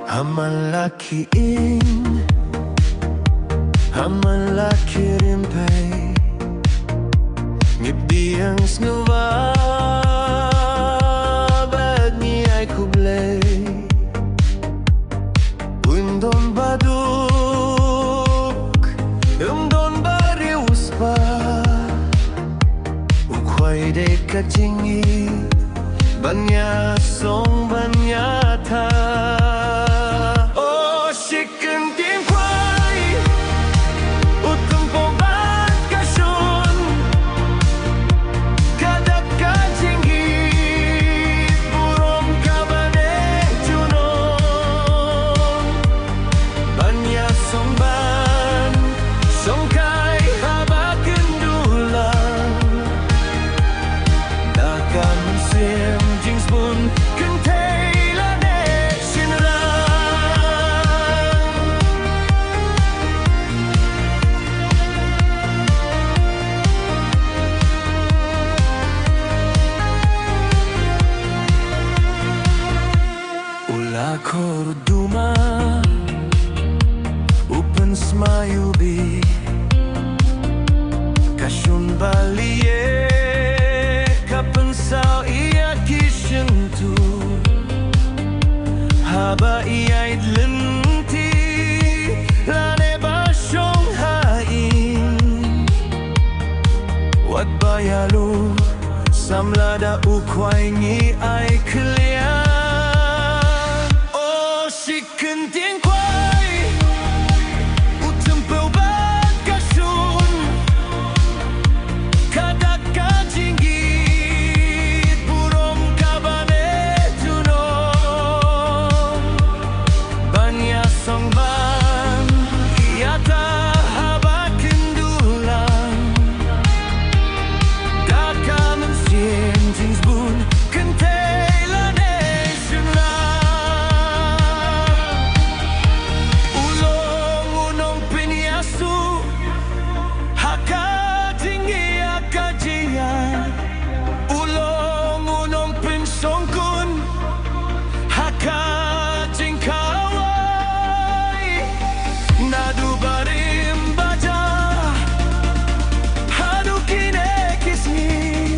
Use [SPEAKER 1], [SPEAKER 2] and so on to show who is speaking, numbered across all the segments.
[SPEAKER 1] Hamalakiin, hamalakirimpay, ngibiyang snubabad ni ay kublay, undon baduk, umdon barius pa, ukway de kajingi, banya song banyata. Oh, Shikyntien Kwai, utang pobat kasun, kadak kajingi, burong kabane junon, banya song ban, songkai haba kendulan, dakan sim jings pun kentela nation rang. Ula korduma upen smayubi kasyun baliye kapensau iya kisyentu haba iya idlenti lane basyong hain wat bayalu samlada ukway ngi ay kelian. Oh, Shikyntien Kwai, utang pobat kasun, kadak kajinggit, burong kabane junon, banya song ban, iata haba kendulan, daka mensien jings bun kentela nation rang. Ulong unong piniasu, haka tinggi akajian, ulong unong pinsongkun, haka jingkawai, nadu barim baja, hadu kine kisni,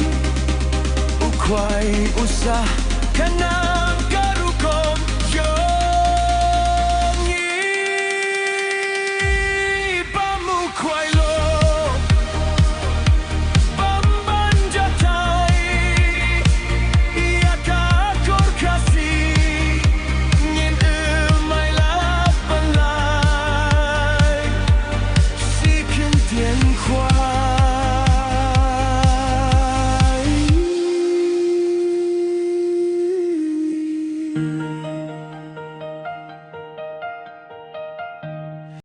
[SPEAKER 1] ukway usah kana